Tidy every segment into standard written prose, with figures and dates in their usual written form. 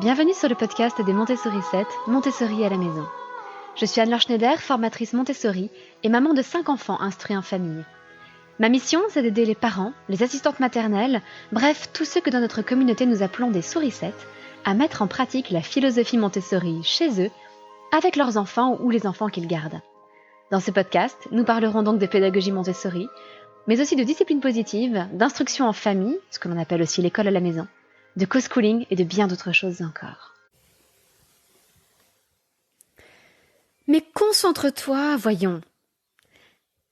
Bienvenue sur le podcast des Montessori 7, Montessori à la maison. Je suis Anne-Laure Schneider, formatrice Montessori et maman de 5 enfants instruits en famille. Ma mission, c'est d'aider les parents, les assistantes maternelles, bref, tous ceux que dans notre communauté nous appelons des souricettes, à mettre en pratique la philosophie Montessori chez eux, avec leurs enfants ou les enfants qu'ils gardent. Dans ce podcast, nous parlerons donc de pédagogie Montessori, mais aussi de discipline positive, d'instruction en famille, ce que l'on appelle aussi l'école à la maison, de co-schooling et de bien d'autres choses encore. Mais concentre-toi, voyons.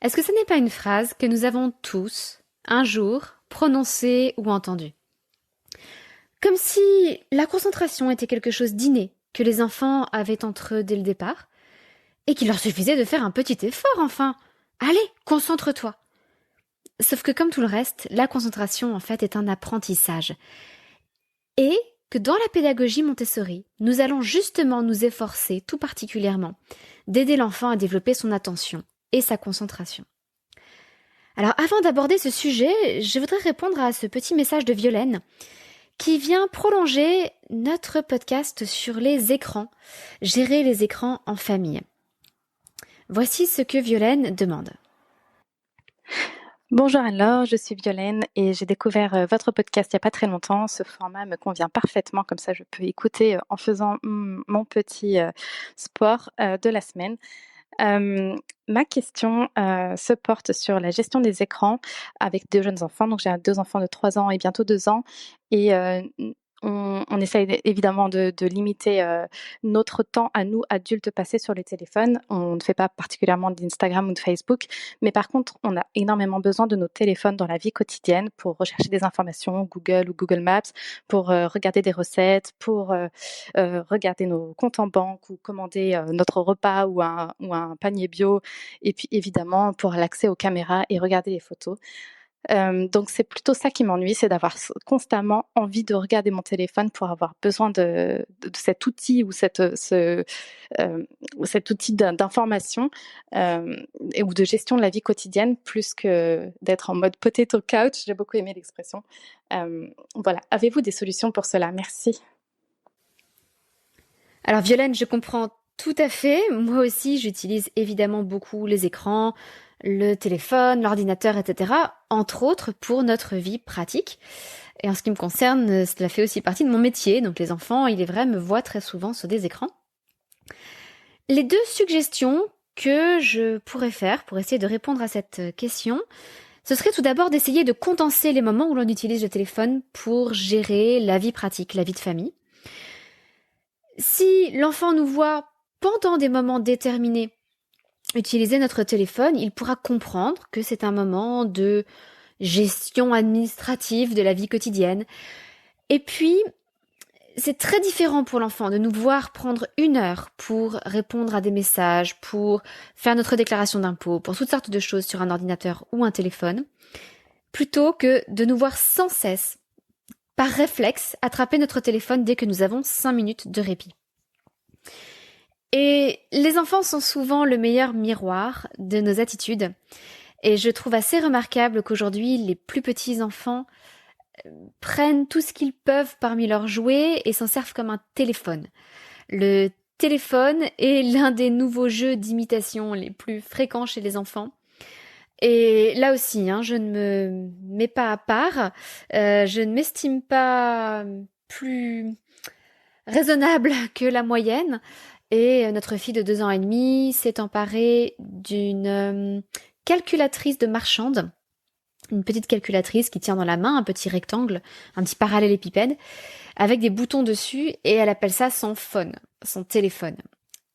Est-ce que ce n'est pas une phrase que nous avons tous, un jour, prononcée ou entendue? Comme si la concentration était quelque chose d'inné que les enfants avaient entre eux dès le départ, et qu'il leur suffisait de faire un petit effort, enfin. Allez, concentre-toi. Sauf que comme tout le reste, la concentration, en fait, est un apprentissage. Et que dans la pédagogie Montessori, nous allons justement nous efforcer, tout particulièrement, d'aider l'enfant à développer son attention et sa concentration. Alors, avant d'aborder ce sujet, je voudrais répondre à ce petit message de Violaine qui vient prolonger notre podcast sur les écrans, gérer les écrans en famille. Voici ce que Violaine demande. Bonjour Anne-Laure, je suis Violaine et j'ai découvert votre podcast il n'y a pas très longtemps. Ce format me convient parfaitement, comme ça je peux écouter en faisant mon petit sport de la semaine. Ma question se porte sur la gestion des écrans avec 2 jeunes enfants. Donc j'ai 2 enfants de 3 ans et bientôt 2 ans et on essaye évidemment de limiter notre temps à nous, adultes, passés sur les téléphones. On ne fait pas particulièrement d'Instagram ou de Facebook, mais par contre, on a énormément besoin de nos téléphones dans la vie quotidienne pour rechercher des informations, Google ou Google Maps, pour regarder des recettes, pour regarder nos comptes en banque ou commander notre repas ou un panier bio, et puis évidemment pour l'accès aux caméras et regarder les photos. Donc c'est plutôt ça qui m'ennuie, c'est d'avoir constamment envie de regarder mon téléphone pour avoir besoin de cet outil ou cet outil d'information ou de gestion de la vie quotidienne, plus que d'être en mode potato couch. J'ai beaucoup aimé l'expression. Voilà, avez-vous des solutions pour cela? Merci. Alors Violaine, je comprends tout à fait. Moi aussi, j'utilise évidemment beaucoup les écrans, le téléphone, l'ordinateur, etc., entre autres pour notre vie pratique. Et en ce qui me concerne, cela fait aussi partie de mon métier. Donc les enfants, il est vrai, me voient très souvent sur des écrans. Les 2 suggestions que je pourrais faire pour essayer de répondre à cette question, ce serait tout d'abord d'essayer de condenser les moments où l'on utilise le téléphone pour gérer la vie pratique, la vie de famille. Si l'enfant nous voit pendant des moments déterminés utiliser notre téléphone, il pourra comprendre que c'est un moment de gestion administrative de la vie quotidienne. Et puis, c'est très différent pour l'enfant de nous voir prendre 1 heure pour répondre à des messages, pour faire notre déclaration d'impôt, pour toutes sortes de choses sur un ordinateur ou un téléphone, plutôt que de nous voir sans cesse, par réflexe, attraper notre téléphone dès que nous avons 5 minutes de répit. Et les enfants sont souvent le meilleur miroir de nos attitudes. Et je trouve assez remarquable qu'aujourd'hui, les plus petits enfants prennent tout ce qu'ils peuvent parmi leurs jouets et s'en servent comme un téléphone. Le téléphone est l'un des nouveaux jeux d'imitation les plus fréquents chez les enfants. Et là aussi, je ne me mets pas à part, je ne m'estime pas plus raisonnable que la moyenne. Et notre fille de 2 ans et demi s'est emparée d'une calculatrice de marchande, une petite calculatrice qui tient dans la main un petit rectangle, un petit parallélépipède, avec des boutons dessus, et elle appelle ça son phone, son téléphone.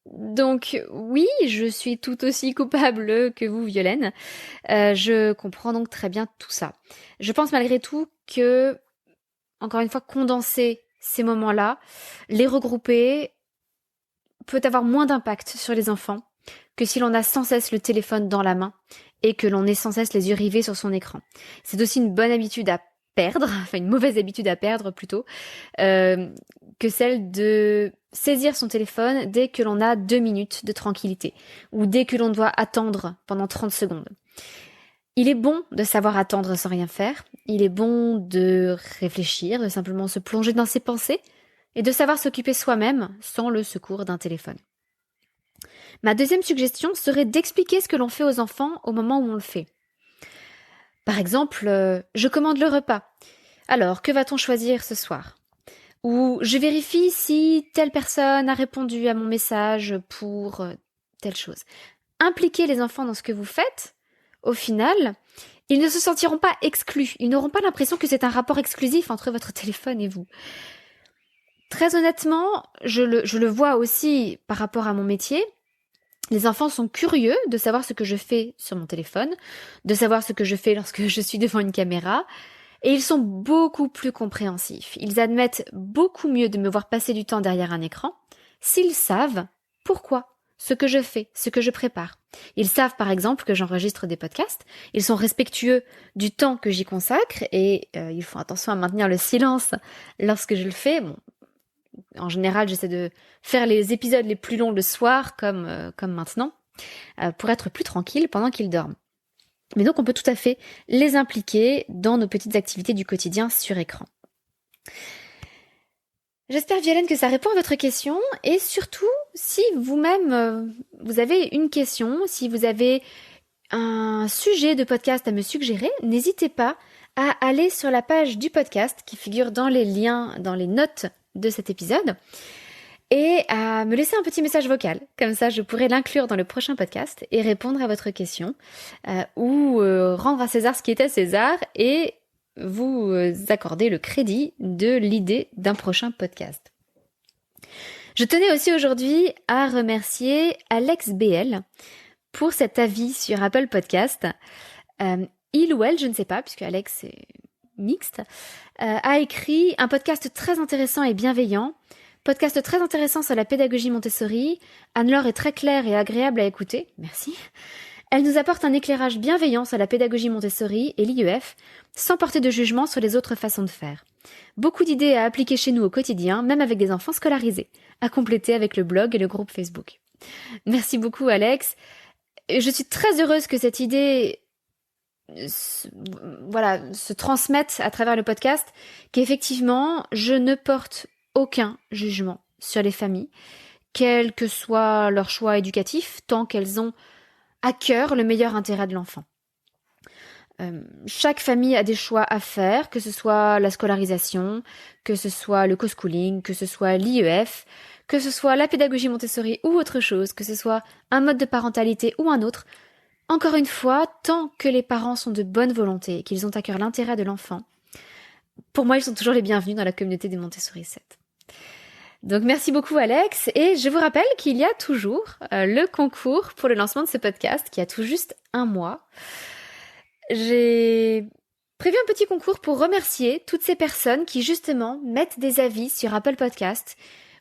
Donc oui, je suis tout aussi coupable que vous, Violaine. Je comprends donc très bien tout ça. Je pense malgré tout que, encore une fois, condenser ces moments-là, les regrouper, peut avoir moins d'impact sur les enfants que si l'on a sans cesse le téléphone dans la main et que l'on est sans cesse les yeux rivés sur son écran. C'est aussi une bonne habitude à perdre, enfin une mauvaise habitude à perdre plutôt, que celle de saisir son téléphone dès que l'on a 2 minutes de tranquillité ou dès que l'on doit attendre pendant 30 secondes. Il est bon de savoir attendre sans rien faire, il est bon de réfléchir, de simplement se plonger dans ses pensées, et de savoir s'occuper soi-même sans le secours d'un téléphone. Ma deuxième suggestion serait d'expliquer ce que l'on fait aux enfants au moment où on le fait. Par exemple, je commande le repas. Alors, que va-t-on choisir ce soir ? Ou je vérifie si telle personne a répondu à mon message pour telle chose. Impliquez les enfants dans ce que vous faites, au final, ils ne se sentiront pas exclus. Ils n'auront pas l'impression que c'est un rapport exclusif entre votre téléphone et vous. Très honnêtement, je le vois aussi par rapport à mon métier. Les enfants sont curieux de savoir ce que je fais sur mon téléphone, de savoir ce que je fais lorsque je suis devant une caméra, et ils sont beaucoup plus compréhensifs. Ils admettent beaucoup mieux de me voir passer du temps derrière un écran, s'ils savent pourquoi, ce que je fais, ce que je prépare. Ils savent par exemple que j'enregistre des podcasts, ils sont respectueux du temps que j'y consacre, et ils font attention à maintenir le silence lorsque je le fais. Bon, en général, j'essaie de faire les épisodes les plus longs le soir, comme maintenant, pour être plus tranquille pendant qu'ils dorment. Mais donc, on peut tout à fait les impliquer dans nos petites activités du quotidien sur écran. J'espère, Violaine, que ça répond à votre question. Et surtout, si vous-même, vous avez une question, si vous avez un sujet de podcast à me suggérer, n'hésitez pas à aller sur la page du podcast qui figure dans les liens, dans les notes de cet épisode, et à me laisser un petit message vocal. Comme ça, je pourrai l'inclure dans le prochain podcast et répondre à votre question, ou rendre à César ce qui est à César et vous accorder le crédit de l'idée d'un prochain podcast. Je tenais aussi aujourd'hui à remercier Alex BL pour cet avis sur Apple Podcast. Il ou elle, je ne sais pas, puisque Alex est mixte, a écrit un podcast très intéressant et bienveillant, podcast très intéressant sur la pédagogie Montessori. Anne-Laure est très claire et agréable à écouter, merci. Elle nous apporte un éclairage bienveillant sur la pédagogie Montessori et l'IEF, sans porter de jugement sur les autres façons de faire. Beaucoup d'idées à appliquer chez nous au quotidien, même avec des enfants scolarisés, à compléter avec le blog et le groupe Facebook. Merci beaucoup Alex. Je suis très heureuse que cette idée se transmettre à travers le podcast, qu'effectivement, je ne porte aucun jugement sur les familles, quel que soit leur choix éducatif, tant qu'elles ont à cœur le meilleur intérêt de l'enfant. Chaque famille a des choix à faire, que ce soit la scolarisation, que ce soit le co-schooling, que ce soit l'IEF, que ce soit la pédagogie Montessori ou autre chose, que ce soit un mode de parentalité ou un autre. Encore une fois, tant que les parents sont de bonne volonté et qu'ils ont à cœur l'intérêt de l'enfant, pour moi, ils sont toujours les bienvenus dans la communauté des Montessori 7. Donc merci beaucoup Alex, et je vous rappelle qu'il y a toujours le concours pour le lancement de ce podcast qui a tout juste 1 mois. J'ai prévu un petit concours pour remercier toutes ces personnes qui justement mettent des avis sur Apple Podcast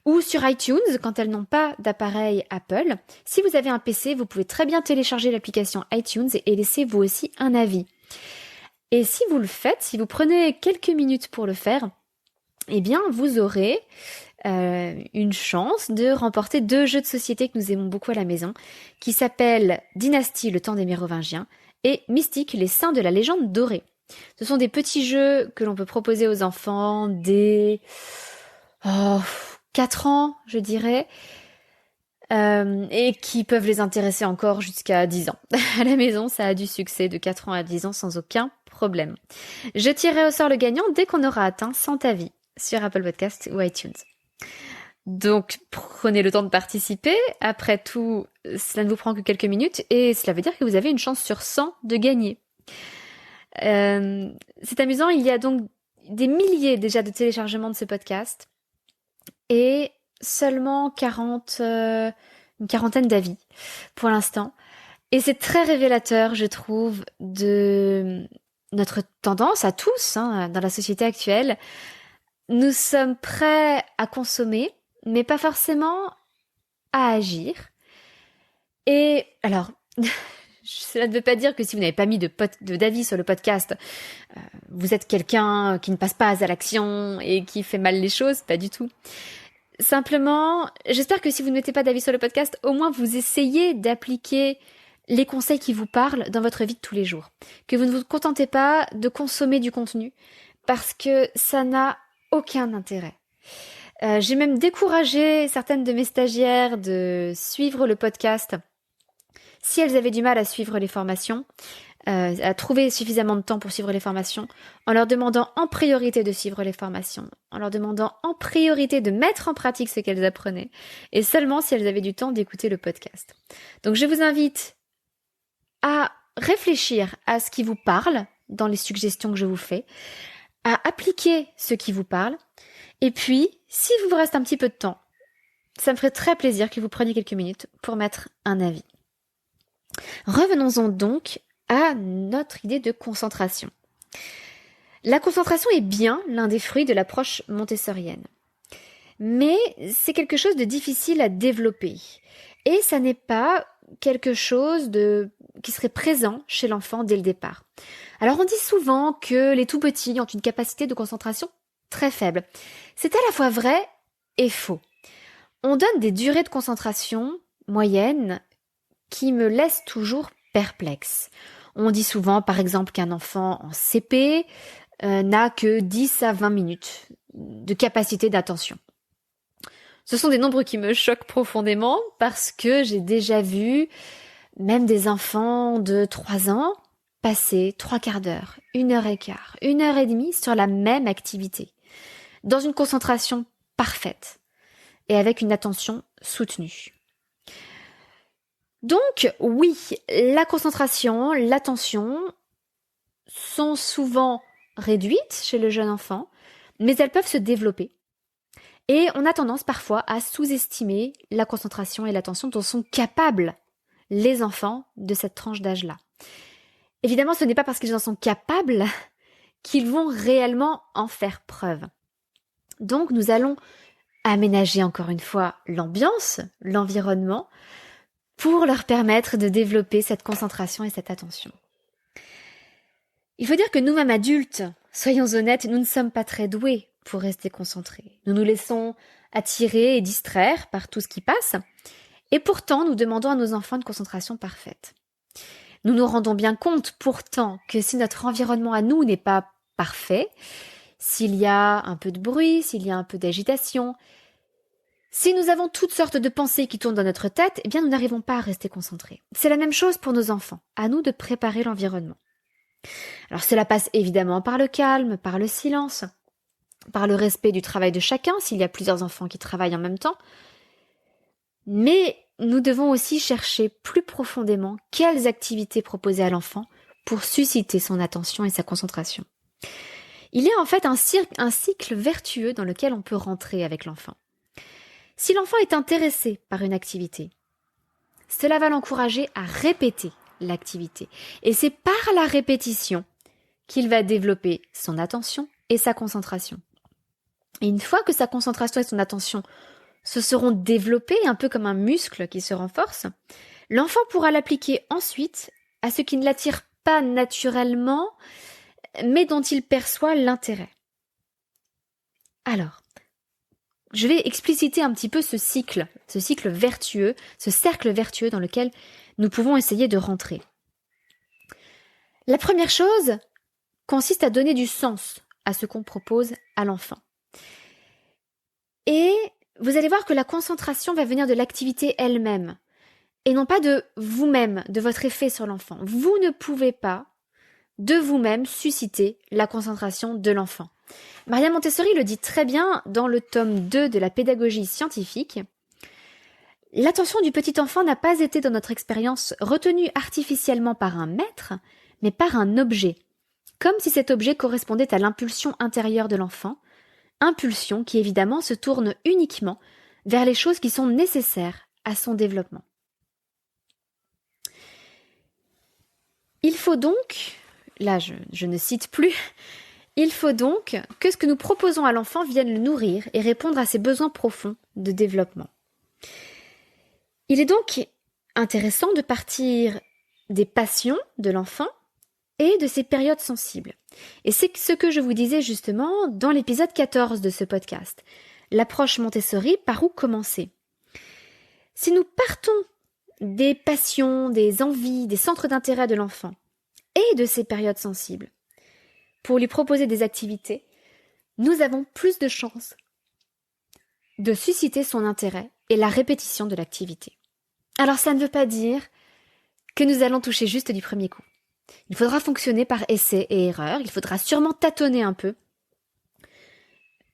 ou sur iTunes quand elles n'ont pas d'appareil Apple. Si vous avez un PC, vous pouvez très bien télécharger l'application iTunes et laisser vous aussi un avis. Et si vous le faites, si vous prenez quelques minutes pour le faire, eh bien vous aurez une chance de remporter 2 jeux de société que nous aimons beaucoup à la maison, qui s'appellent Dynastie, le temps des Mérovingiens, et Mystique, les saints de la légende dorée. Ce sont des petits jeux que l'on peut proposer aux enfants dès 4 ans, je dirais, et qui peuvent les intéresser encore jusqu'à 10 ans. À la maison, ça a du succès de 4 ans à 10 ans sans aucun problème. Je tirerai au sort le gagnant dès qu'on aura atteint 100 avis sur Apple Podcast ou iTunes. Donc, prenez le temps de participer. Après tout, cela ne vous prend que quelques minutes et cela veut dire que vous avez une chance sur 100 de gagner. C'est amusant, il y a donc des milliers déjà de téléchargements de ce podcast et seulement une quarantaine d'avis pour l'instant. Et c'est très révélateur, je trouve, de notre tendance à tous dans la société actuelle. Nous sommes prêts à consommer, mais pas forcément à agir. Et alors, cela ne veut pas dire que si vous n'avez pas mis d'avis sur le podcast, vous êtes quelqu'un qui ne passe pas à l'action et qui fait mal les choses, pas du tout. Simplement, j'espère que si vous ne mettez pas d'avis sur le podcast, au moins vous essayez d'appliquer les conseils qui vous parlent dans votre vie de tous les jours. Que vous ne vous contentez pas de consommer du contenu, parce que ça n'a aucun intérêt. J'ai même découragé certaines de mes stagiaires de suivre le podcast si elles avaient du mal à suivre les formations, à trouver suffisamment de temps pour suivre les formations, en leur demandant en priorité de suivre les formations, en leur demandant en priorité de mettre en pratique ce qu'elles apprenaient, et seulement si elles avaient du temps d'écouter le podcast. Donc je vous invite à réfléchir à ce qui vous parle dans les suggestions que je vous fais, à appliquer ce qui vous parle, et puis, s'il vous reste un petit peu de temps, ça me ferait très plaisir que vous preniez quelques minutes pour mettre un avis. Revenons-en donc à notre idée de concentration. La concentration est bien l'un des fruits de l'approche montessorienne. Mais c'est quelque chose de difficile à développer. Et ça n'est pas quelque chose qui serait présent chez l'enfant dès le départ. Alors on dit souvent que les tout petits ont une capacité de concentration très faible. C'est à la fois vrai et faux. On donne des durées de concentration moyennes qui me laissent toujours perplexe. On dit souvent, par exemple, qu'un enfant en CP n'a que 10 à 20 minutes de capacité d'attention. Ce sont des nombres qui me choquent profondément parce que j'ai déjà vu même des enfants de 3 ans passer 3/4 d'heure, 1h15, 1h30 sur la même activité, dans une concentration parfaite et avec une attention soutenue. Donc, oui, la concentration, l'attention sont souvent réduites chez le jeune enfant, mais elles peuvent se développer. Et on a tendance parfois à sous-estimer la concentration et l'attention dont sont capables les enfants de cette tranche d'âge-là. Évidemment, ce n'est pas parce qu'ils en sont capables qu'ils vont réellement en faire preuve. Donc, nous allons aménager encore une fois l'ambiance, l'environnement, pour leur permettre de développer cette concentration et cette attention. Il faut dire que nous-mêmes adultes, soyons honnêtes, nous ne sommes pas très doués pour rester concentrés. Nous nous laissons attirer et distraire par tout ce qui passe, et pourtant nous demandons à nos enfants une concentration parfaite. Nous nous rendons bien compte pourtant que si notre environnement à nous n'est pas parfait, s'il y a un peu de bruit, s'il y a un peu d'agitation, si nous avons toutes sortes de pensées qui tournent dans notre tête, eh bien nous n'arrivons pas à rester concentrés. C'est la même chose pour nos enfants. À nous de préparer l'environnement. Alors cela passe évidemment par le calme, par le silence, par le respect du travail de chacun, s'il y a plusieurs enfants qui travaillent en même temps. Mais nous devons aussi chercher plus profondément quelles activités proposer à l'enfant pour susciter son attention et sa concentration. Il y a en fait un cycle vertueux dans lequel on peut rentrer avec l'enfant. Si l'enfant est intéressé par une activité, cela va l'encourager à répéter l'activité. Et c'est par la répétition qu'il va développer son attention et sa concentration. Et une fois que sa concentration et son attention se seront développées, un peu comme un muscle qui se renforce, l'enfant pourra l'appliquer ensuite à ce qui ne l'attire pas naturellement, mais dont il perçoit l'intérêt. Alors, je vais expliciter un petit peu ce cycle vertueux, ce cercle vertueux dans lequel nous pouvons essayer de rentrer. La première chose consiste à donner du sens à ce qu'on propose à l'enfant. Et vous allez voir que la concentration va venir de l'activité elle-même, et non pas de vous-même, de votre effet sur l'enfant. Vous ne pouvez pas, de vous-même, susciter la concentration de l'enfant. Maria Montessori le dit très bien dans le tome 2 de la pédagogie scientifique. L'attention du petit enfant n'a pas été dans notre expérience retenue artificiellement par un maître, mais par un objet, comme si cet objet correspondait à l'impulsion intérieure de l'enfant, impulsion qui évidemment se tourne uniquement vers les choses qui sont nécessaires à son développement. Il faut donc, là je ne cite plus, il faut donc que ce que nous proposons à l'enfant vienne le nourrir et répondre à ses besoins profonds de développement. Il est donc intéressant de partir des passions de l'enfant et de ses périodes sensibles. Et c'est ce que je vous disais justement dans l'épisode 14 de ce podcast. L'approche Montessori, par où commencer? Si nous partons des passions, des envies, des centres d'intérêt de l'enfant et de ses périodes sensibles, pour lui proposer des activités, nous avons plus de chances de susciter son intérêt et la répétition de l'activité. Alors ça ne veut pas dire que nous allons toucher juste du premier coup. Il faudra fonctionner par essai et erreur, il faudra sûrement tâtonner un peu,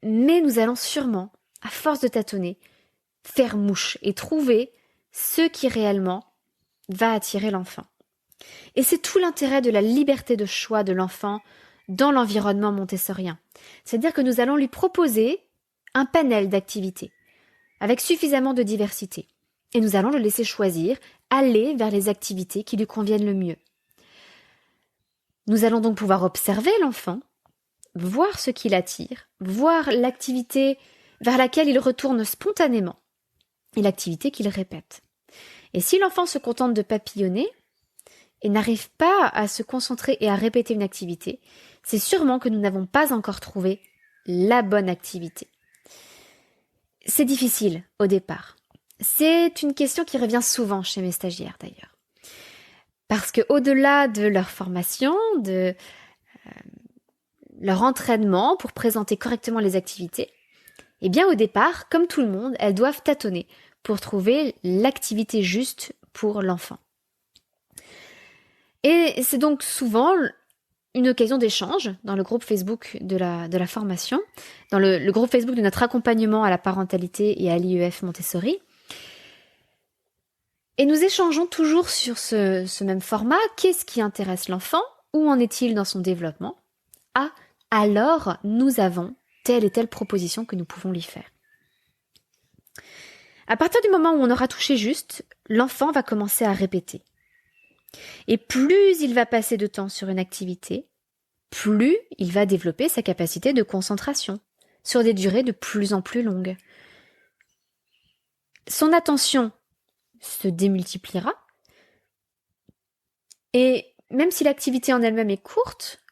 mais nous allons sûrement, à force de tâtonner, faire mouche et trouver ce qui réellement va attirer l'enfant. Et c'est tout l'intérêt de la liberté de choix de l'enfant dans l'environnement montessorien. C'est-à-dire que nous allons lui proposer un panel d'activités avec suffisamment de diversité. Et nous allons le laisser choisir, aller vers les activités qui lui conviennent le mieux. Nous allons donc pouvoir observer l'enfant, voir ce qui l'attire, voir l'activité vers laquelle il retourne spontanément et l'activité qu'il répète. Et si l'enfant se contente de papillonner et n'arrive pas à se concentrer et à répéter une activité, c'est sûrement que nous n'avons pas encore trouvé la bonne activité. C'est difficile au départ. C'est une question qui revient souvent chez mes stagiaires d'ailleurs. Parce que au-delà de leur formation, de leur entraînement pour présenter correctement les activités, eh bien au départ, comme tout le monde, elles doivent tâtonner pour trouver l'activité juste pour l'enfant. Et c'est donc souvent une occasion d'échange dans le groupe Facebook de la formation, dans le groupe Facebook de notre accompagnement à la parentalité et à l'IEF Montessori. Et nous échangeons toujours sur ce même format. Qu'est-ce qui intéresse l'enfant? Où en est-il dans son développement? Ah, alors nous avons telle et telle proposition que nous pouvons lui faire. À partir du moment où on aura touché juste, l'enfant va commencer à répéter. Et plus il va passer de temps sur une activité, plus il va développer sa capacité de concentration sur des durées de plus en plus longues. Son attention se démultipliera et même si l'activité en elle-même est courte,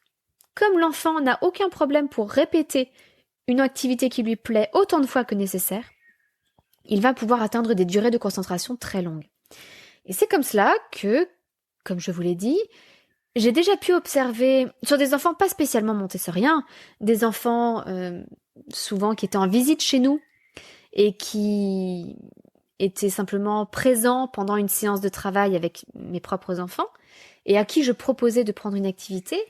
comme l'enfant n'a aucun problème pour répéter une activité qui lui plaît autant de fois que nécessaire, il va pouvoir atteindre des durées de concentration très longues. Et c'est comme cela que, comme je vous l'ai dit, j'ai déjà pu observer, sur des enfants pas spécialement montessoriens, des enfants souvent qui étaient en visite chez nous et qui étaient simplement présents pendant une séance de travail avec mes propres enfants et à qui je proposais de prendre une activité,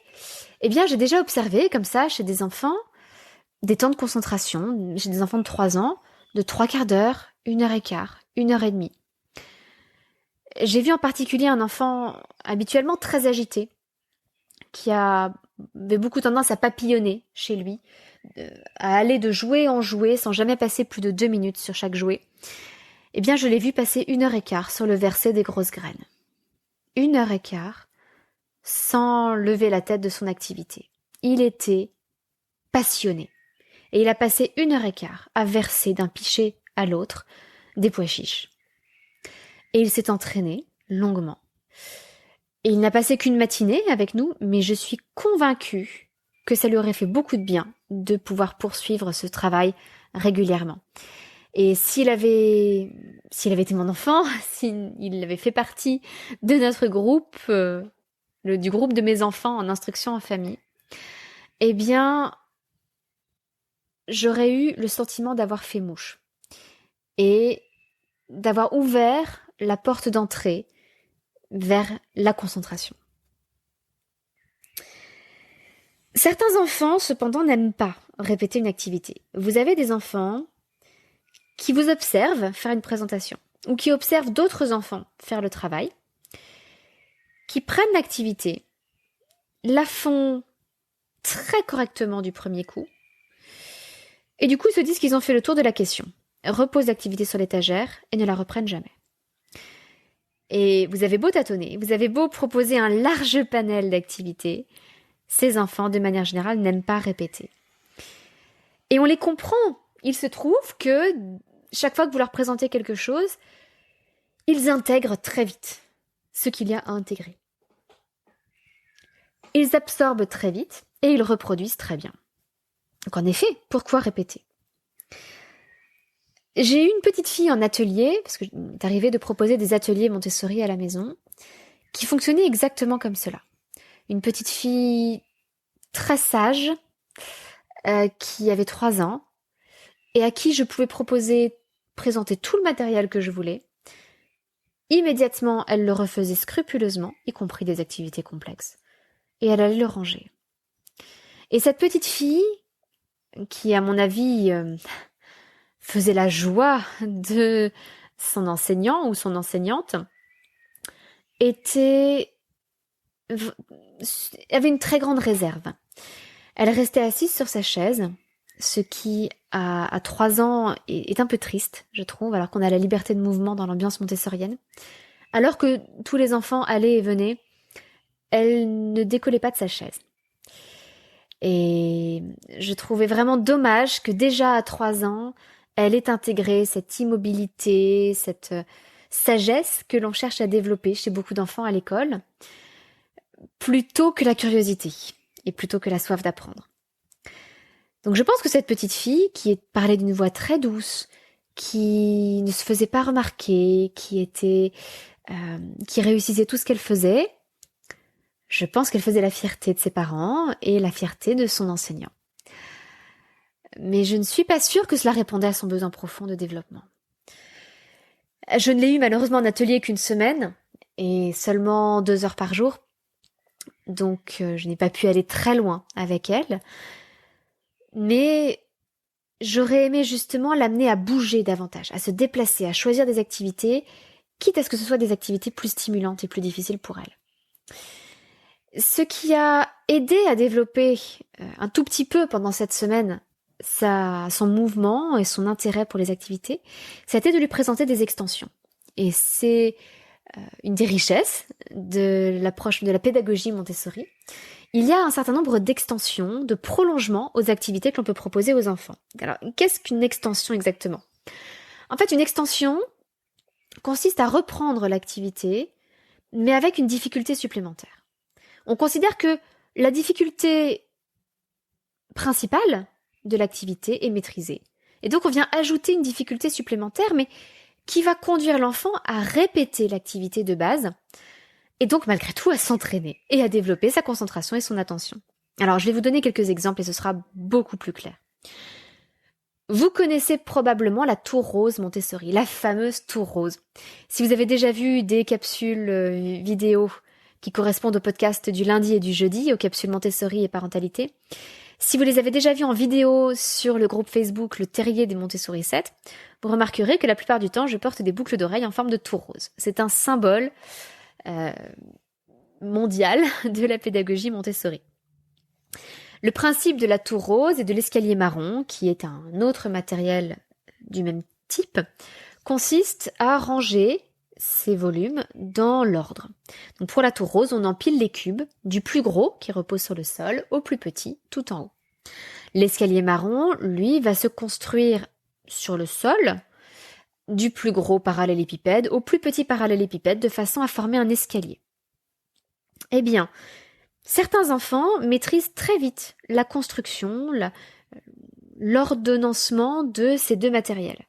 eh bien j'ai déjà observé comme ça chez des enfants des temps de concentration, chez des enfants de 3 ans, de 3/4 d'heure, 1h15, 1h30. J'ai vu en particulier un enfant habituellement très agité, qui avait beaucoup tendance à papillonner chez lui, à aller de jouet en jouet sans jamais passer plus de 2 minutes sur chaque jouet. Eh bien, je l'ai vu passer 1h15 sur le verset des grosses graines. 1h15 sans lever la tête de son activité. Il était passionné. Et il a passé 1h15 à verser d'un pichet à l'autre des pois chiches. Et il s'est entraîné longuement. Et il n'a passé qu'une matinée avec nous, mais je suis convaincue que ça lui aurait fait beaucoup de bien de pouvoir poursuivre ce travail régulièrement. Et s'il avait été mon enfant, s'il avait fait partie de notre groupe, du groupe de mes enfants en instruction en famille, eh bien, j'aurais eu le sentiment d'avoir fait mouche et d'avoir ouvert la porte d'entrée vers la concentration. Certains enfants, cependant, n'aiment pas répéter une activité. Vous avez des enfants qui vous observent faire une présentation ou qui observent d'autres enfants faire le travail, qui prennent l'activité, la font très correctement du premier coup, et du coup ils se disent qu'ils ont fait le tour de la question, reposent l'activité sur l'étagère et ne la reprennent jamais. Et vous avez beau tâtonner, vous avez beau proposer un large panel d'activités, ces enfants, de manière générale, n'aiment pas répéter. Et on les comprend. Il se trouve que chaque fois que vous leur présentez quelque chose, ils intègrent très vite ce qu'il y a à intégrer. Ils absorbent très vite et ils reproduisent très bien. Donc en effet, pourquoi répéter? J'ai eu une petite fille en atelier, parce que c'est arrivé de proposer des ateliers Montessori à la maison, qui fonctionnaient exactement comme cela. Une petite fille très sage, qui avait 3 ans, et à qui je pouvais présenter tout le matériel que je voulais, immédiatement, elle le refaisait scrupuleusement, y compris des activités complexes, et elle allait le ranger. Et cette petite fille, qui à mon avis faisait la joie de son enseignant ou son enseignante, avait une très grande réserve. Elle restait assise sur sa chaise, ce qui, à 3 ans, est un peu triste, je trouve, alors qu'on a la liberté de mouvement dans l'ambiance montessorienne. Alors que tous les enfants allaient et venaient, elle ne décollait pas de sa chaise. Et je trouvais vraiment dommage que déjà à 3 ans, elle ait intégré cette immobilité, cette sagesse que l'on cherche à développer chez beaucoup d'enfants à l'école, plutôt que la curiosité et plutôt que la soif d'apprendre. Donc je pense que cette petite fille, qui parlait d'une voix très douce, qui ne se faisait pas remarquer, qui réussissait tout ce qu'elle faisait, je pense qu'elle faisait la fierté de ses parents et la fierté de son enseignant. Mais je ne suis pas sûre que cela répondait à son besoin profond de développement. Je ne l'ai eu malheureusement en atelier qu'une semaine et seulement 2 heures par jour, donc je n'ai pas pu aller très loin avec elle. Mais j'aurais aimé justement l'amener à bouger davantage, à se déplacer, à choisir des activités, quitte à ce que ce soit des activités plus stimulantes et plus difficiles pour elle. Ce qui a aidé à développer un tout petit peu pendant cette semaine son mouvement et son intérêt pour les activités, c'était de lui présenter des extensions. Et c'est une des richesses de l'approche de la pédagogie Montessori. Il y a un certain nombre d'extensions, de prolongements aux activités que l'on peut proposer aux enfants. Alors, qu'est-ce qu'une extension exactement ? En fait, une extension consiste à reprendre l'activité, mais avec une difficulté supplémentaire. On considère que la difficulté principale de l'activité est maîtrisée. Et donc, on vient ajouter une difficulté supplémentaire, mais qui va conduire l'enfant à répéter l'activité de base, et donc malgré tout à s'entraîner et à développer sa concentration et son attention. Alors je vais vous donner quelques exemples et ce sera beaucoup plus clair. Vous connaissez probablement la tour rose Montessori, la fameuse tour rose. Si vous avez déjà vu des capsules vidéo qui correspondent au podcast du lundi et du jeudi, aux capsules Montessori et parentalité, si vous les avez déjà vues en vidéo sur le groupe Facebook Le Terrier des Montessori 7, vous remarquerez que la plupart du temps je porte des boucles d'oreilles en forme de tour rose. C'est un symbole mondiale de la pédagogie Montessori. Le principe de la tour rose et de l'escalier marron, qui est un autre matériel du même type, consiste à ranger ces volumes dans l'ordre. Donc pour la tour rose, on empile les cubes du plus gros qui repose sur le sol au plus petit tout en haut. L'escalier marron, lui, va se construire sur le sol du plus gros parallélépipède au plus petit parallélépipède de façon à former un escalier. Eh bien, certains enfants maîtrisent très vite la construction, l'ordonnancement de ces deux matériels.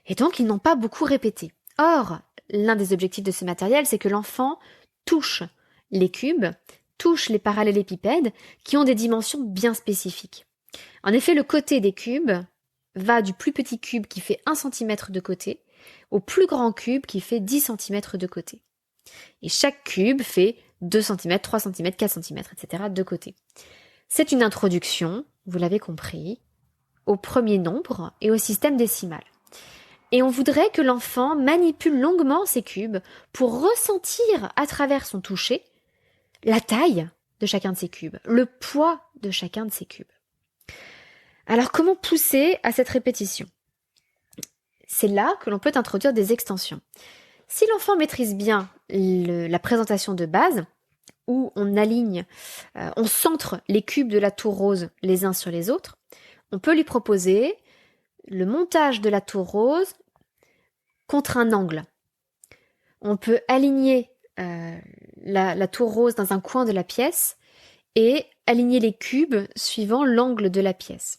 Et donc, ils n'ont pas beaucoup répété. Or, l'un des objectifs de ce matériel, c'est que l'enfant touche les cubes, touche les parallélépipèdes qui ont des dimensions bien spécifiques. En effet, le côté des cubes va du plus petit cube qui fait 1 cm de côté au plus grand cube qui fait 10 cm de côté. Et chaque cube fait 2 cm, 3 cm, 4 cm, etc. de côté. C'est une introduction, vous l'avez compris, au premier nombre et au système décimal. Et on voudrait que l'enfant manipule longuement ces cubes pour ressentir à travers son toucher la taille de chacun de ces cubes, le poids de chacun de ces cubes. Alors comment pousser à cette répétition ? C'est là que l'on peut introduire des extensions. Si l'enfant maîtrise bien la présentation de base, où on centre les cubes de la tour rose les uns sur les autres, on peut lui proposer le montage de la tour rose contre un angle. On peut aligner la tour rose dans un coin de la pièce et aligner les cubes suivant l'angle de la pièce.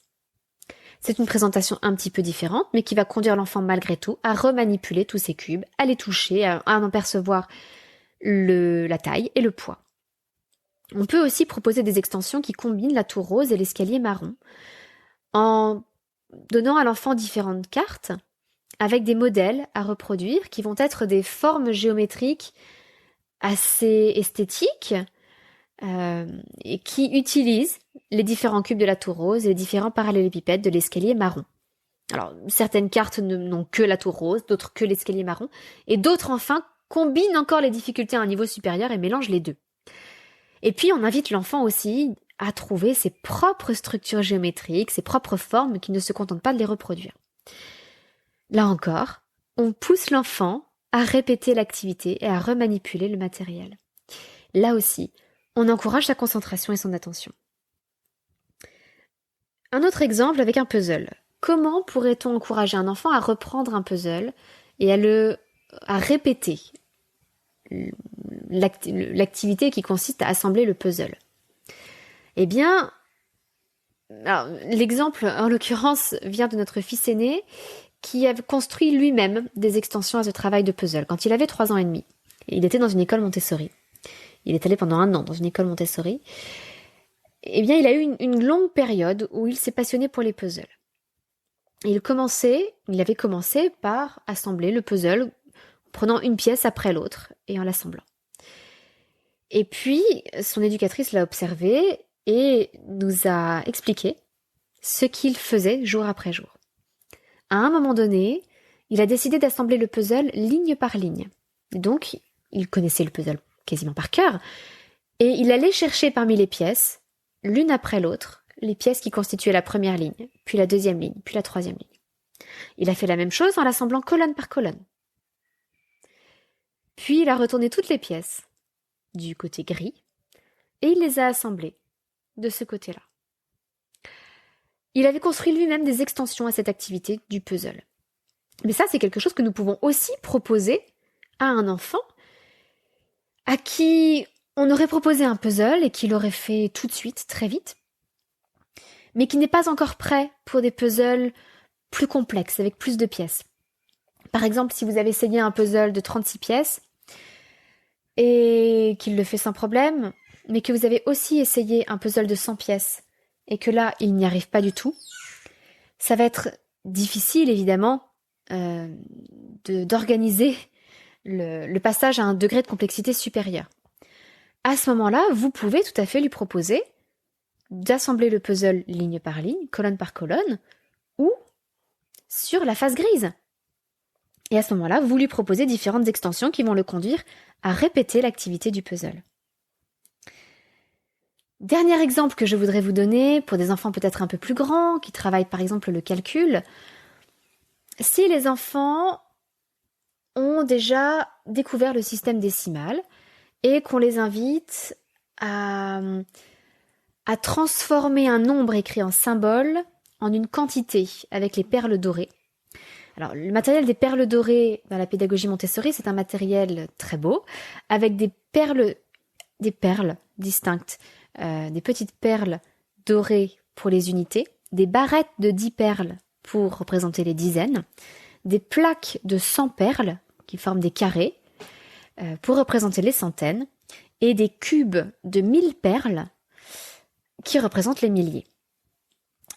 C'est une présentation un petit peu différente, mais qui va conduire l'enfant malgré tout à remanipuler tous ces cubes, à les toucher, à en percevoir la taille et le poids. On peut aussi proposer des extensions qui combinent la tour rose et l'escalier marron, en donnant à l'enfant différentes cartes avec des modèles à reproduire qui vont être des formes géométriques assez esthétiques et qui utilisent les différents cubes de la tour rose et les différents parallélépipèdes de l'escalier marron. Alors, certaines cartes n'ont que la tour rose, d'autres que l'escalier marron, et d'autres enfin combinent encore les difficultés à un niveau supérieur et mélangent les deux. Et puis, on invite l'enfant aussi à trouver ses propres structures géométriques, ses propres formes, qui ne se contentent pas de les reproduire. Là encore, on pousse l'enfant à répéter l'activité et à remanipuler le matériel. Là aussi, on encourage sa concentration et son attention. Un autre exemple avec un puzzle. Comment pourrait-on encourager un enfant à reprendre un puzzle et à répéter l'activité qui consiste à assembler le puzzle? Eh bien, l'exemple en l'occurrence vient de notre fils aîné qui a construit lui-même des extensions à ce travail de puzzle quand il avait 3 ans et demi. Il était dans une école Montessori. Il est allé pendant 1 an dans une école Montessori. Eh bien, il a eu une longue période où il s'est passionné pour les puzzles. Il avait commencé par assembler le puzzle en prenant une pièce après l'autre et en l'assemblant. Et puis, son éducatrice l'a observé et nous a expliqué ce qu'il faisait jour après jour. À un moment donné, il a décidé d'assembler le puzzle ligne par ligne. Et donc, il connaissait le puzzle quasiment par cœur, et il allait chercher parmi les pièces, l'une après l'autre, les pièces qui constituaient la première ligne, puis la deuxième ligne, puis la troisième ligne. Il a fait la même chose en l'assemblant colonne par colonne. Puis il a retourné toutes les pièces du côté gris, et il les a assemblées de ce côté-là. Il avait construit lui-même des extensions à cette activité du puzzle. Mais ça, c'est quelque chose que nous pouvons aussi proposer à un enfant à qui on aurait proposé un puzzle et qu'il aurait fait tout de suite, très vite, mais qui n'est pas encore prêt pour des puzzles plus complexes, avec plus de pièces. Par exemple, si vous avez essayé un puzzle de 36 pièces et qu'il le fait sans problème, mais que vous avez aussi essayé un puzzle de 100 pièces et que là, il n'y arrive pas du tout, ça va être difficile, évidemment, d'organiser le passage à un degré de complexité supérieur. À ce moment-là, vous pouvez tout à fait lui proposer d'assembler le puzzle ligne par ligne, colonne par colonne, ou sur la face grise. Et à ce moment-là, vous lui proposez différentes extensions qui vont le conduire à répéter l'activité du puzzle. Dernier exemple que je voudrais vous donner, pour des enfants peut-être un peu plus grands, qui travaillent par exemple le calcul, si les enfants ont déjà découvert le système décimal et qu'on les invite à transformer un nombre écrit en symbole en une quantité avec les perles dorées. Alors, le matériel des perles dorées dans la pédagogie Montessori, c'est un matériel très beau, avec des perles distinctes, des petites perles dorées pour les unités, des barrettes de 10 perles pour représenter les dizaines, des plaques de 100 perles qui forment des carrés pour représenter les centaines, et des cubes de 1000 perles qui représentent les milliers.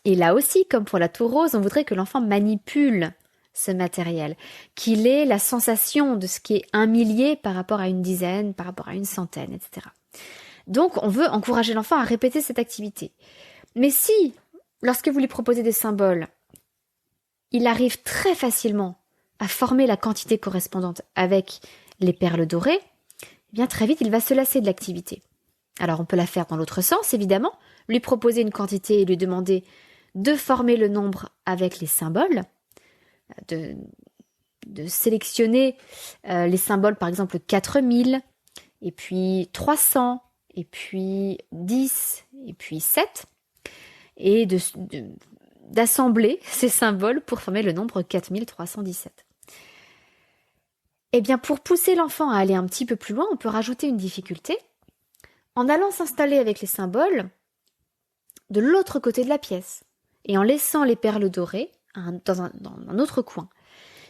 Et là aussi, comme pour la tour rose, on voudrait que l'enfant manipule ce matériel, qu'il ait la sensation de ce qui est un millier par rapport à une dizaine, par rapport à une centaine, etc. Donc, on veut encourager l'enfant à répéter cette activité. Mais si, lorsque vous lui proposez des symboles, il arrive très facilement à former la quantité correspondante avec les perles dorées, eh bien très vite, il va se lasser de l'activité. Alors, on peut la faire dans l'autre sens, évidemment, lui proposer une quantité et lui demander de former le nombre avec les symboles, de sélectionner les symboles, par exemple 4000, et puis 300, et puis 10, et puis 7, et d'assembler ces symboles pour former le nombre 4317. Eh bien, pour pousser l'enfant à aller un petit peu plus loin, on peut rajouter une difficulté en allant s'installer avec les symboles de l'autre côté de la pièce et en laissant les perles dorées dans un autre coin.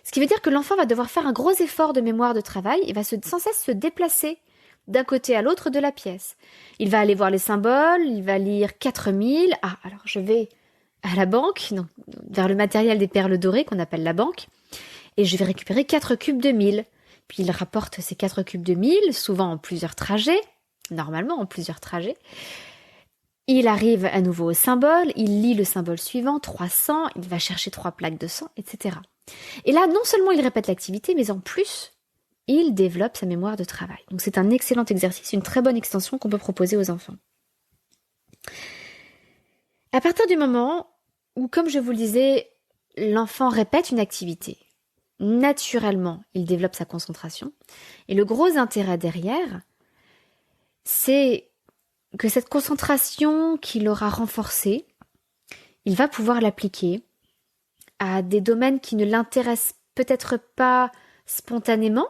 Ce qui veut dire que l'enfant va devoir faire un gros effort de mémoire de travail et va sans cesse se déplacer d'un côté à l'autre de la pièce. Il va aller voir les symboles, il va lire 4000. Ah, alors je vais à la banque, donc, vers le matériel des perles dorées qu'on appelle la banque, et je vais récupérer 4 cubes de 1000. Puis il rapporte ces 4 cubes de 1000, souvent en plusieurs trajets, normalement en plusieurs trajets. Il arrive à nouveau au symbole, il lit le symbole suivant, 300, il va chercher 3 plaques de sang, etc. Et là, non seulement il répète l'activité, mais en plus, il développe sa mémoire de travail. Donc c'est un excellent exercice, une très bonne extension qu'on peut proposer aux enfants. À partir du moment où, comme je vous le disais, l'enfant répète une activité, naturellement, il développe sa concentration. Et le gros intérêt derrière, c'est que cette concentration qu'il aura renforcée, il va pouvoir l'appliquer à des domaines qui ne l'intéressent peut-être pas spontanément,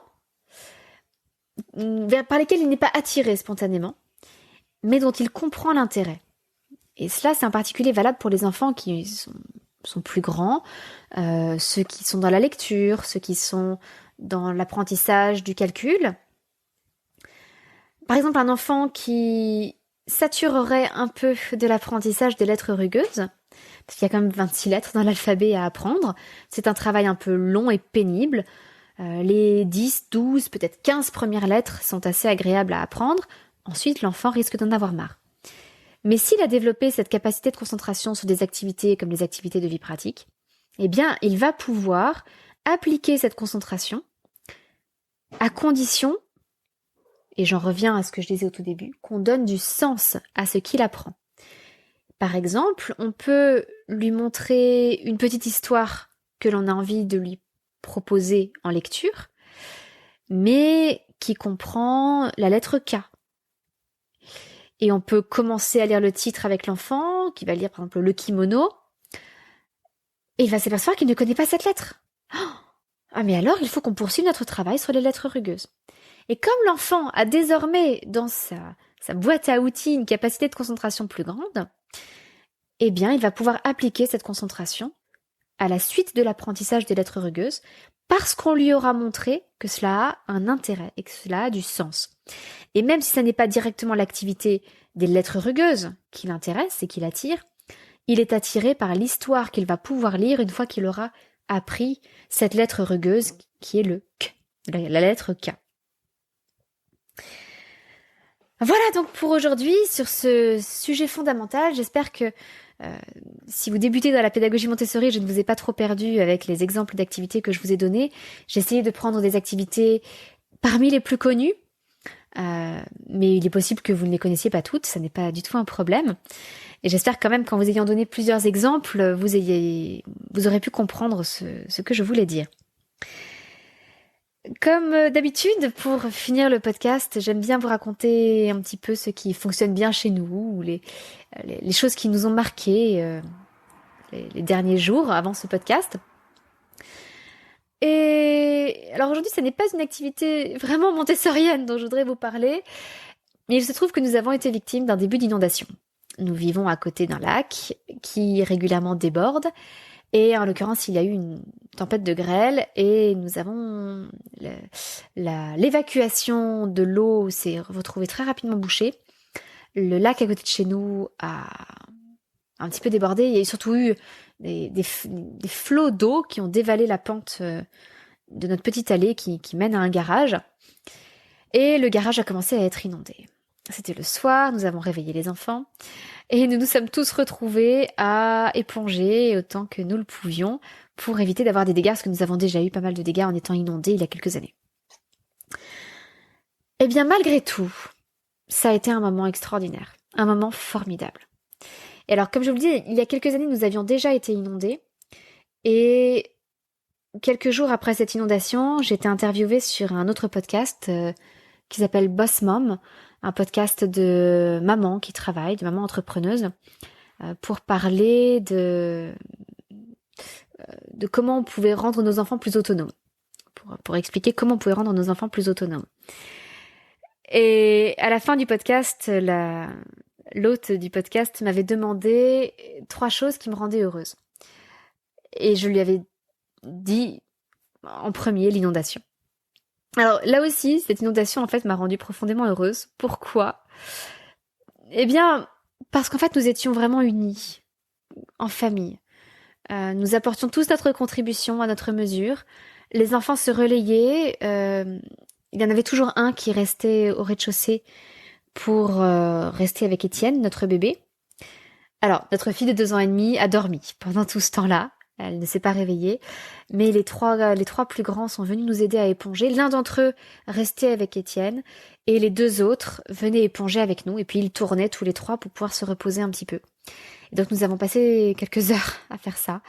par lesquels il n'est pas attiré spontanément, mais dont il comprend l'intérêt. Et cela, c'est en particulier valable pour les enfants qui sont plus grands, ceux qui sont dans la lecture, ceux qui sont dans l'apprentissage du calcul. Par exemple, un enfant qui saturerait un peu de l'apprentissage des lettres rugueuses, parce qu'il y a quand même 26 lettres dans l'alphabet à apprendre. C'est un travail un peu long et pénible. Les 10, 12, peut-être 15 premières lettres sont assez agréables à apprendre. Ensuite, l'enfant risque d'en avoir marre. Mais s'il a développé cette capacité de concentration sur des activités comme les activités de vie pratique, eh bien, il va pouvoir appliquer cette concentration à condition, et j'en reviens à ce que je disais au tout début, qu'on donne du sens à ce qu'il apprend. Par exemple, on peut lui montrer une petite histoire que l'on a envie de lui proposer en lecture, mais qui comprend la lettre K. Et on peut commencer à lire le titre avec l'enfant, qui va lire par exemple le kimono, et il va s'apercevoir qu'il ne connaît pas cette lettre. Ah mais alors il faut qu'on poursuive notre travail sur les lettres rugueuses. Et comme l'enfant a désormais dans sa boîte à outils une capacité de concentration plus grande, eh bien il va pouvoir appliquer cette concentration à la suite de l'apprentissage des lettres rugueuses, parce qu'on lui aura montré que cela a un intérêt et que cela a du sens. Et même si ça n'est pas directement l'activité des lettres rugueuses qui l'intéresse et qui l'attire, il est attiré par l'histoire qu'il va pouvoir lire une fois qu'il aura appris cette lettre rugueuse qui est le K, la lettre K. Voilà donc pour aujourd'hui sur ce sujet fondamental. J'espère que si vous débutez dans la pédagogie Montessori, je ne vous ai pas trop perdu avec les exemples d'activités que je vous ai donnés. J'ai essayé de prendre des activités parmi les plus connues, mais il est possible que vous ne les connaissiez pas toutes, ça n'est pas du tout un problème. Et j'espère quand même qu'en vous ayant donné plusieurs exemples, vous aurez pu comprendre ce que je voulais dire. Comme d'habitude, pour finir le podcast, j'aime bien vous raconter un petit peu ce qui fonctionne bien chez nous, ou les choses qui nous ont marqués les derniers jours avant ce podcast. Et alors aujourd'hui, ce n'est pas une activité vraiment montessorienne dont je voudrais vous parler, mais il se trouve que nous avons été victimes d'un début d'inondation. Nous vivons à côté d'un lac qui régulièrement déborde, et en l'occurrence, il y a eu une tempête de grêle et nous avons l'évacuation de l'eau s'est retrouvée très rapidement bouchée. Le lac à côté de chez nous a un petit peu débordé. Il y a surtout eu des flots d'eau qui ont dévalé la pente de notre petite allée qui mène à un garage. Et le garage a commencé à être inondé. C'était le soir, nous avons réveillé les enfants et nous nous sommes tous retrouvés à éponger autant que nous le pouvions pour éviter d'avoir des dégâts, parce que nous avons déjà eu pas mal de dégâts en étant inondés il y a quelques années. Eh bien, malgré tout, ça a été un moment extraordinaire, un moment formidable. Et alors, comme je vous le dis, il y a quelques années, nous avions déjà été inondés, et quelques jours après cette inondation, j'ai été interviewée sur un autre podcast qui s'appelle Boss Mom, un podcast de mamans qui travaillent, de mamans entrepreneuses, pour parler de comment on pouvait rendre nos enfants plus autonomes, pour expliquer comment on pouvait rendre nos enfants plus autonomes. Et à la fin du podcast, l'hôte du podcast m'avait demandé 3 choses qui me rendaient heureuse. Et je lui avais dit en premier l'inondation. Alors là aussi, cette inondation en fait m'a rendue profondément heureuse. Pourquoi ? Eh bien, parce qu'en fait nous étions vraiment unis. en famille. Nous apportions tous notre contribution à notre mesure. Les enfants se relayaient. Il y en avait toujours un qui restait au rez-de-chaussée pour rester avec Étienne, notre bébé. Alors, notre fille de 2 ans et demi a dormi pendant tout ce temps-là. Elle ne s'est pas réveillée. Mais les trois plus grands sont venus nous aider à éponger. L'un d'entre eux restait avec Étienne et les 2 autres venaient éponger avec nous. Et puis ils tournaient tous les 3 pour pouvoir se reposer un petit peu. Et donc nous avons passé quelques heures à faire ça.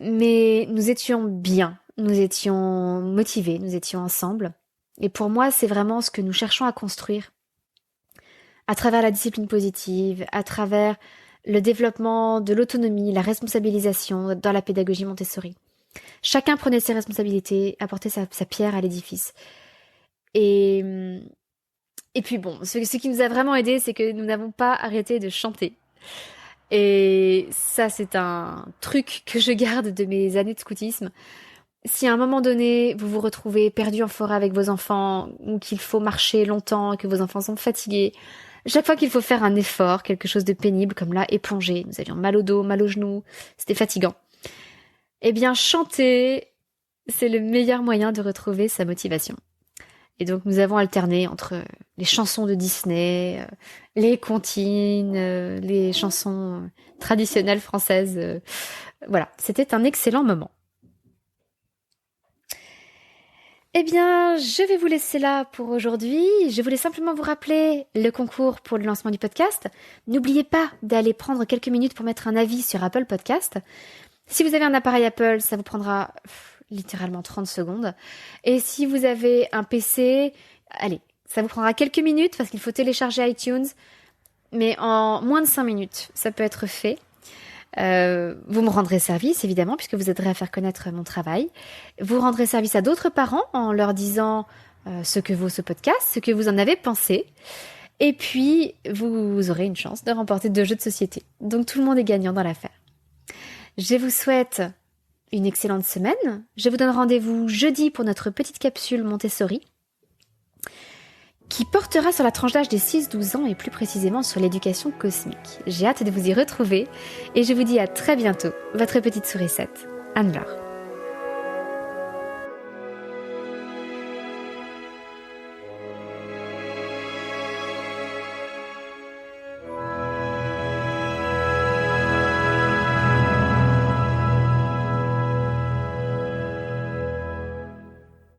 Mais nous étions bien, nous étions motivés, nous étions ensemble. Et pour moi, c'est vraiment ce que nous cherchons à construire. À travers la discipline positive, à travers le développement de l'autonomie, la responsabilisation dans la pédagogie Montessori. Chacun prenait ses responsabilités, apportait sa pierre à l'édifice. Et puis bon, ce qui nous a vraiment aidé, c'est que nous n'avons pas arrêté de chanter. Et ça, c'est un truc que je garde de mes années de scoutisme. Si à un moment donné, vous vous retrouvez perdu en forêt avec vos enfants, ou qu'il faut marcher longtemps, que vos enfants sont fatigués, chaque fois qu'il faut faire un effort, quelque chose de pénible, comme là, éponger, nous avions mal au dos, mal aux genoux, c'était fatigant. Eh bien, chanter, c'est le meilleur moyen de retrouver sa motivation. Et donc, nous avons alterné entre les chansons de Disney, les comptines, les chansons traditionnelles françaises. Voilà, c'était un excellent moment. Eh bien, je vais vous laisser là pour aujourd'hui. Je voulais simplement vous rappeler le concours pour le lancement du podcast. N'oubliez pas d'aller prendre quelques minutes pour mettre un avis sur Apple Podcast. Si vous avez un appareil Apple, ça vous prendra littéralement 30 secondes. Et si vous avez un PC, allez, ça vous prendra quelques minutes parce qu'il faut télécharger iTunes. Mais en moins de 5 minutes, ça peut être fait. Vous me rendrez service, évidemment, puisque vous aiderez à faire connaître mon travail. Vous rendrez service à d'autres parents en leur disant ce que vaut ce podcast, ce que vous en avez pensé. Et puis, vous aurez une chance de remporter 2 jeux de société. Donc, tout le monde est gagnant dans l'affaire. Je vous souhaite une excellente semaine. Je vous donne rendez-vous jeudi pour notre petite capsule Montessori qui portera sur la tranche d'âge des 6-12 ans et plus précisément sur l'éducation cosmique. J'ai hâte de vous y retrouver et je vous dis à très bientôt, votre petite sourisette, Anne-Laure.